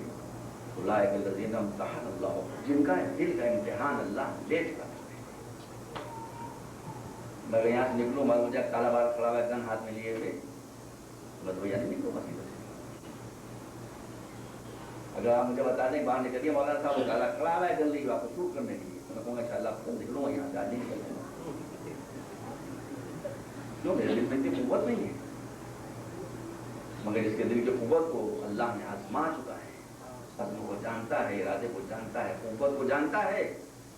اولئک الذین امتحن اللہ، جن کا دل کا امتحان اللہ لے چکا ہے۔ میں یہاں سے نکلوں معلوم مجھے کالا بار کھڑا ہوا گن ہاتھ میں لیے ہوئے، میں تو نہیں نکلوں مسیح سے۔ اگر آپ مجھے بتا دیں باہر نکلیے مولانا صاحب وہ کالا کھڑا ہوا ہے جلدی آپ کو شوٹ کرنے کے لیے، تو میں کہوں گا انشاءاللہ آپ کو نکلوں گا یہاں سے، آج نہیں نکل رہے کیوں؟ میرے دل میں اتنی قوت نہیں ہے، مگر اس کے دل کی قوت کو اللہ نے آزما چکا ہے، عزم کو جانتا ہے، ارادے کو جانتا ہے، قوت کو جانتا ہے،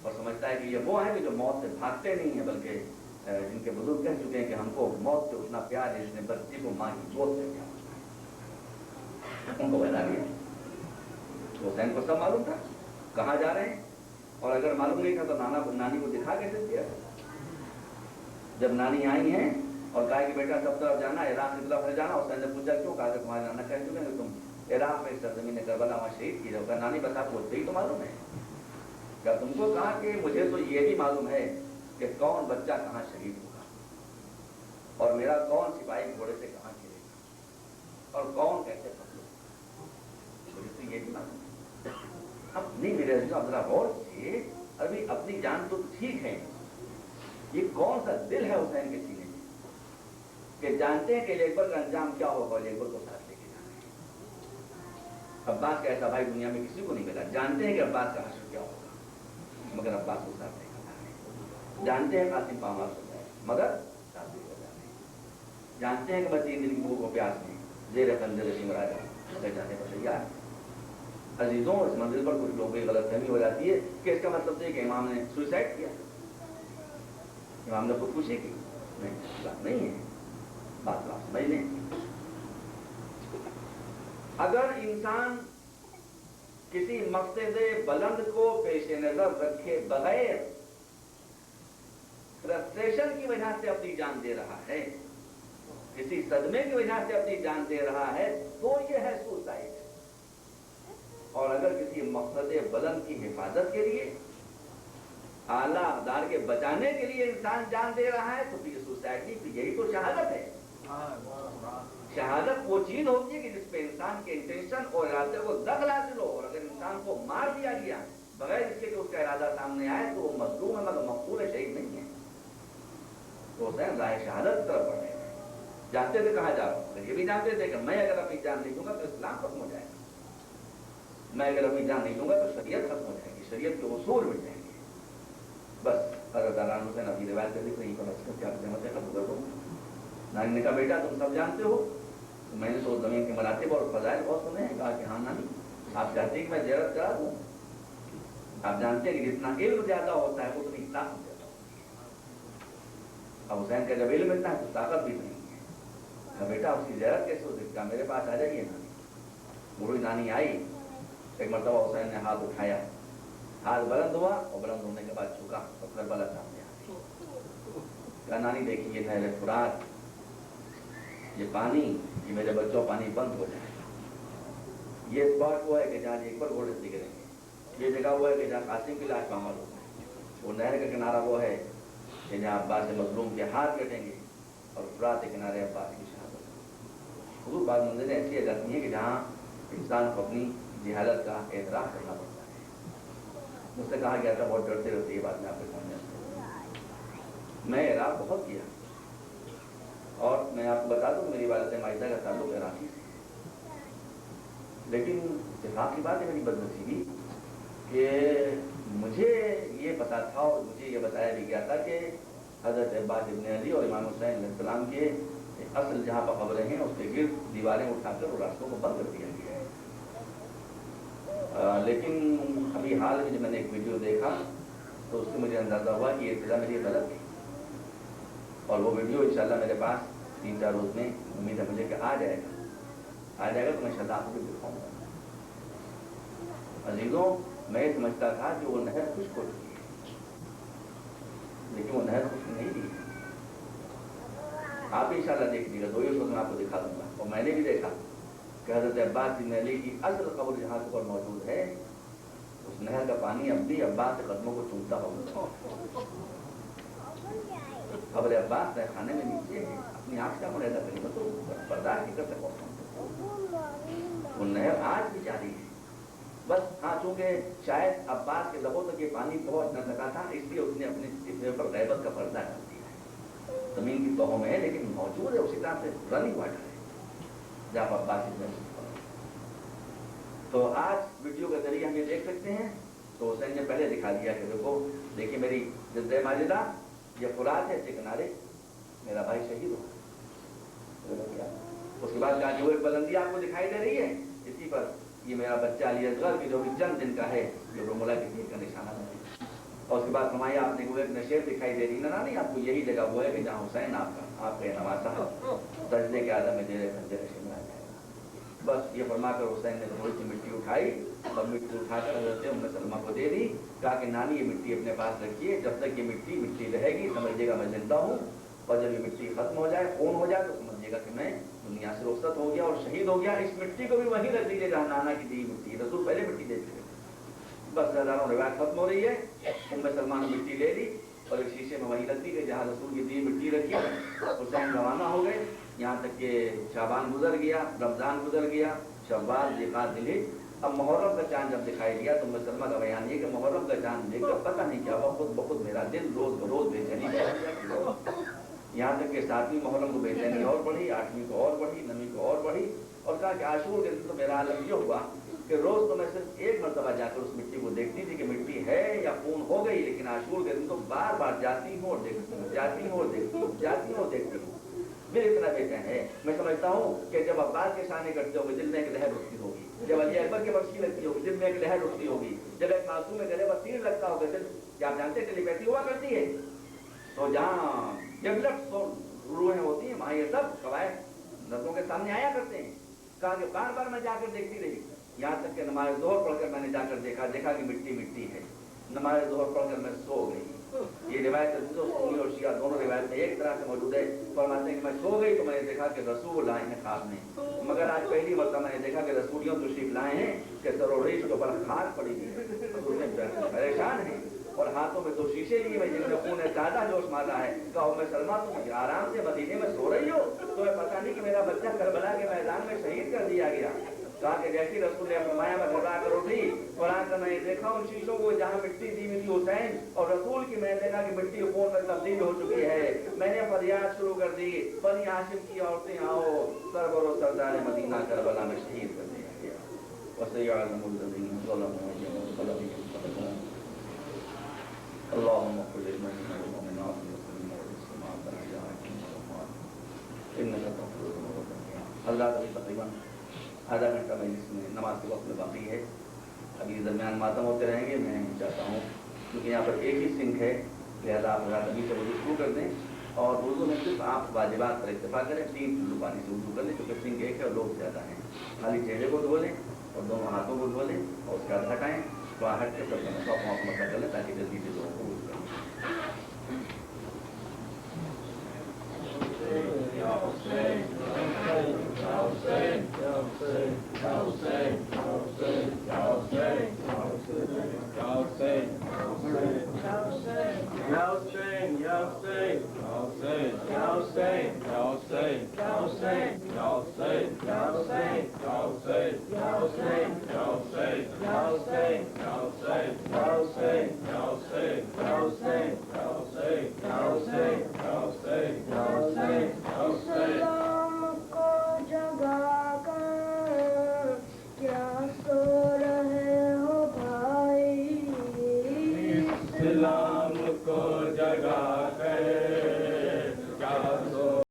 اور سمجھتا ہے کہ یہ وہ ہیں کہ جو موت سے بھاگتے نہیں ہیں، بلکہ جن کے بزرگ کہہ چکے ہیں کہ ہم کو موت سے اتنا پیار ہے جس نے بچی کو ماں کی گود سے پیار ہوتا ہے، ان کو بتا دیا۔ تو حسین کو سب معلوم تھا کہاں جا رہے ہیں، اور اگر معلوم نہیں تھا تو نانی کو دکھا کیسے دیا؟ جب نانی آئی ہیں اور کہا کہ بیٹا سب طرف جانا، عراق کی طرف جانا، حسین نے پوچھا کیوں؟ کہا کہ تمہارے نانا کہہ چکے ہیں کہ تم عراق میں سرزمین کربلا وہاں شہید کی جاؤ۔ نانی بتا بولتے ہی تو معلوم ہے، کیا تم کو کہا کہ مجھے تو یہ بھی معلوم ہے کہ کون بچہ کہاں شہید ہوگا، اور میرا کون سپاہی گھوڑے سے کہاں گرے گا، اور کون کیسے پکڑے گا، مجھے تو یہ بھی معلوم ہے۔ اب نہیں میرے عزیزو، اب ذرا غور سے، ابھی اپنی جان تو ٹھیک ہے، یہ کون سا دل ہے حسین کے سینے میں کہ جانتے ہیں کہ لیبر کا انجام کیا ہوگا، لیبر کو ساتھ لے کے جانا ہے۔ عباس کا ایسا بھائی دنیا میں کسی کو نہیں ملا، جانتے ہیں کہ عباس کا حشر کیا ہوگا، مگر عباس کو ساتھ لے کے جانا ہے۔ جانتے ہیں قاسم پامال ہو جائے، مگر ساتھ لے کے جانا ہے۔ جانتے ہیں کہ میں 3 دن کی بھوک و پیاس میں زیر خنجر سمراج لے جانے پر تیار ہے۔ عزیزوں، اس منزل پر کچھ لوگوں کی غلط فہمی ہو جاتی ہے کہ اس کا مطلب ہے کہ امام نے سوئسائڈ کیا، امام نے خودکشی کی، نہیں، بات نہیں ہے، بات آپ سمجھ لیں۔ اگر انسان کسی مقصد بلند کو پیش نظر رکھے بغیر فرسٹریشن کی وجہ سے اپنی جان دے رہا ہے، کسی صدمے کی وجہ سے اپنی جان دے رہا ہے، تو یہ ہے سوسائڈ۔ اور اگر کسی مقصد بلند کی حفاظت کے لیے، اعلیٰ اقدار کے بچانے کے لیے انسان جان دے رہا ہے، تو پھر یہ سوسائڈ نہیں، پھر یہی تو شہادت ہے۔ شہادت وہ چیز ہوتی ہے کہ جس پہ انسان کے انٹینشن اور ارادے کو دخل حاصل ہو، اور اگر انسان کو مار دیا گیا بغیر اس کے کہ اس کا ارادہ سامنے آئے تو وہ مظلوم ہے مگر مقتول ہے، شہید نہیں ہے۔ تو حسین راہ شہادت کی طرف بڑھ رہے ہیں، جانتے تھے کہاں جا رہا ہوں، یہ بھی جانتے تھے کہ میں اگر اپنی جان نہیں دوں گا تو اسلام ختم ہو جائے گا، میں اگر اپنی جان نہیں دوں گا تو شریعت ختم ہو جائے گی، شریعت کے اصول مٹ جائیں گے۔ بس حضرت داران حسین اپنی روایت کر دی، کہیں پر اچھا کیا قیمت ختم کر دوں۔ نانی نے کہا بیٹا تم سب جانتے ہو، تو میں نے تو زمین کے مراتب اور فضائل بہت سنے ہیں۔ کہا کہ ہاں نانی، آپ چاہتے ہیں کہ میں زیارت کرا دوں؟ آپ جانتے ہیں کہ جتنا علم زیادہ ہوتا ہے اتنی طاقت زیادہ ہوتی ہے۔ اب حسین کا جب علم ملتا ہے تو طاقت بھی نہیں ہے۔ کہا بیٹا اس کی زیارت کیسے ہو سکتا، میرے پاس آ جائیے نانی۔ بوڑھی نانی آئی، ایک مرتبہ حسین نے ہاتھ اٹھایا، ہاتھ بلند ہوا اور بلند ہونے کے بعد جھکا اور کربلا سامنے آ گئی۔ کہا نانی دیکھیے یہ نہر فرات، یہ پانی، یہ میرے بچوں پانی بند ہو جائے گا۔ یہ اسپاٹ وہ ہے کہ جہاں ایک بار گھوڑے سے گریں گے، یہ جگہ وہ ہے کہ جہاں قاسم کی لاش پامال ہو گئی، وہ نہر کا کنارہ وہ ہے کہ جہاں عباس مظلوم کے ہاتھ کٹیں گے، اور فرات کے کنارے عباس کی شہادت ہوگی۔ حضور بعض منزلیں ایسی آ جاتی ہیں کہ جہاں انسان کو اپنی جہالت کا اعتراف کرنا پڑتا ہے۔ مجھ سے کہا گیا تھا بہت ڈرتے رہتے، یہ بات میں آپ کے سامنے میں عراق بہت کیا، اور میں آپ کو بتا دوں میری والد ماجدہ کا تعلق عراقی سے، لیکن اتفاق کی بات ہے میری بدنصیبی کہ مجھے یہ پتا تھا اور مجھے یہ بتایا بھی گیا تھا کہ حضرت عباس ابن علی اور امام حسین علیہ السلام کے اصل جہاں پر قبریں ہیں اس کے گرد دیواریں اٹھا کر اور راستوں کو بند کر دیا گیا ہے. لیکن ابھی حال میں جب میں نے ایک ویڈیو دیکھا تو اس سے مجھے اندازہ ہوا کہ یہ ابتدا میری غلط تھی. اور وہ ویڈیو انشاءاللہ میرے پاس 3-4 روز میں امید ہے مجھے کہ آ جائے گا تو میں انشاءاللہ آپ کو بھی دکھاؤں گا. عزیزوں، میں یہ سمجھتا تھا کہ وہ نہر خشک ہو چکی ہے، لیکن وہ نہر خشک نہیں دی. آپ انشاءاللہ دیکھ لیجیے گا، 2 روز میں آپ کو دکھا دوں گا. اور میں نے بھی دیکھا کہ حضرت عباس بن علی کی اصل قبر جہاں پر موجود ہے اس نہر کا پانی اب بھی عباس کے قدموں کو چومتا ہوگا. قبر عباس تہ خانے میں نیچے ہے. اپنی آنکھ کا ملاحظہ کریں تو برداشت نہیں کر سکتا. وہ نہر آج بھی جاری ہے. بس ہاں چونکہ شاید عباس کے لبوں تک یہ پانی پہنچ نہ سکا تھا، اس لیے اس نے اپنے چہرے پر غیبت کا پردہ ڈال دیا ہے. زمین کی تہوں میں ہے لیکن موجود ہے اسی طرح سے رننگ واٹر ہے جہاں پر عباس نے. تو آج ویڈیو کے ذریعے ہم یہ دیکھ سکتے ہیں. تو حسین نے پہلے دکھا دیا کہ دیکھیے میری جد ماجدہ، یہ فرات ہے، اس کے کنارے میرا بھائی شہید ہو. اس کے بعد کہا کہ وہ ایک بلندی آپ کو دکھائی دے رہی ہے، اسی پر یہ میرا بچہ علی اصغر کی جو بھی چند دن کا ہے یہ رومولا کی تیر کا نشانہ ہے. اور اس کے بعد فرمایا آپ نے وہ ایک نشیر دکھائی دے رہی نا نہیں آپ کو یہی جگہ وہ ہے کہ جہاں حسین آپ کا نواسا ہے سجدے کے عالم میں دیرے خنجر نشین آ جائے گا. بس یہ فرما کر حسین نے تھوڑی سی مٹی اٹھائی اور مٹی اٹھا کر حضرت ام سلمہ کو دے دی. کہا کہ نانی یہ مٹی اپنے پاس رکھیے، جب تک یہ مٹی رہے گی سمجھیے گا میں زندہ ہوں، اور جب یہ مٹی ختم ہو جائے، خون ہو جائے تو سمجھیے گا کہ میں دنیا سے رخصت ہو گیا اور شہید ہو گیا. اس مٹی کو بھی وہیں رکھ دیجیے جہاں نانا کی دی مٹی. رسول پہلے مٹی دے چکے. بس ہزاروں روایت ختم ہو رہی ہے. ام سلمہ نے مٹی لے لی اور ایک شیشے میں وہیں رکھ دی کہ جہاں رسول کی دی مٹی رکھی. حسین روانہ ہو گئے. یہاں تک کہ شعبان گزر گیا، رمضان گزر گیا، شوال، ذوالقعدہ، ذوالحجہ. اب محرم کا چاند جب دکھائی دیا تو ام سلمہ کا بیان یہ کہ محرم کا چاند دیکھ کر پتہ نہیں کیا ہوا، خود بخود میرا دل روز بروز بے چینی بڑھ گیا. یہاں تک کہ 7ویں محرم کو بے چینی اور بڑھی، 8ویں کو اور بڑھی، 9ویں کو اور بڑھی. اور کہا کہ عاشور کے دن تو میرا عالم یہ ہوا کہ روز تو میں صرف ایک مرتبہ جا کر اس مٹی کو دیکھتی تھی کہ مٹی ہے یا خون ہو گئی، لیکن عاشور کے دن تو بار بار جاتی ہوں اور دیکھتی ہوں، جاتی ہوں اور دیکھتی ہوں، جاتی ہوں اور دیکھتی ہوں. پھر اتنا بے چین ہے. میں سمجھتا ہوں کہ جب عباس کے شانے کرتے ہوگے دل میں ایک لہر اٹھتی ہوگی، جب علی اکبر کے برسی لگتی ہوگی دل میں ایک لہر اٹھتی ہوگی، جب ایک معصوم میں گلے پر تیر لگتا ہوگا دل کیا آپ جانتے ہیں ٹیلیپیتھی ہوا کرتی ہے. تو جہاں ڈیولپ روحیں ہوتی ہیں وہاں یہ سب قواعد نظروں کے سامنے آیا کرتے ہیں. کہا کہ بار بار میں جا کر دیکھتی رہی، یہاں تک کہ نماز ظہر پڑھ کر میں نے جا کر دیکھا کہ مٹی ہے. نماز ظہر پڑھ کر میں سو گئی. یہ روایت سنی اور شیعہ دونوں روایت میں ایک طرح سے موجود ہے. فرماتے ہیں کہ میں سو گئی تو میں نے دیکھا کہ رسول آئے ہیں خواب میں، مگر آج پہلی مرتبہ میں نے دیکھا کہ رسولیوں تشریف لائے ہیں کہ سر و ریش کے اوپر خاک پڑی ہوئی ہے، پریشان ہیں اور ہاتھوں میں 2 شیشے لیے میں جن میں خون تازہ جوش مارا ہے. کہا میں سلمہ تم آرام سے مدینے میں سو رہی ہو، تمہیں پتہ نہیں کہ میرا بچہ کربلا کے میدان میں شہید کر دیا گیا. کہا کہ جیسی رسول نے فرمایا میں گھبرا کر اٹھی، قرآن کا میں نے دیکھا ان شیشوں کو جہاں مٹی دی ہوئی تھی حسین اور رسول کی میں نے دیکھا کہ مٹی خون میں تبدیل ہو چکی ہے. میں نے فریاد شروع کر دی، بنی ہاشم کی عورتیں آؤ، سرور و سردار مدینہ کربلا میں شہید کر دیا گیا. وسيعلم الذين ظلموا وينقلبهم ينتقمون. اللهم اغفر للمؤمنين والمؤمنات والمسلمين والمسلمات والأحياء والأموات إنك تغفر الذنوب جميعا. حضرات ابھی تقریباً آدھا گھنٹہ مجلس میں نماز کے وقت میں باقی ہے. ابھی درمیان ماتم ہوتے رہیں گے. میں چاہتا ہوں کیونکہ یہاں پر ایک ہی سنک ہے لہٰذا آپ حضرات ابھی سے وضو شروع کر دیں اور وضو میں صرف آپ واجبات پر اتفاق کریں. 3 ٹلو پانی سے وضو کر لیں کیونکہ سنک ایک ہے اور لوگ زیادہ ہیں. خالی چہرے کو دھو لیں اور دونوں ہاتھوں کو دھو لیں اور اس کا ہاتھ ہٹائیں تو ہٹ کے سب مسا کر لیں تاکہ جلدی سے لوگوں کو وضو کریں.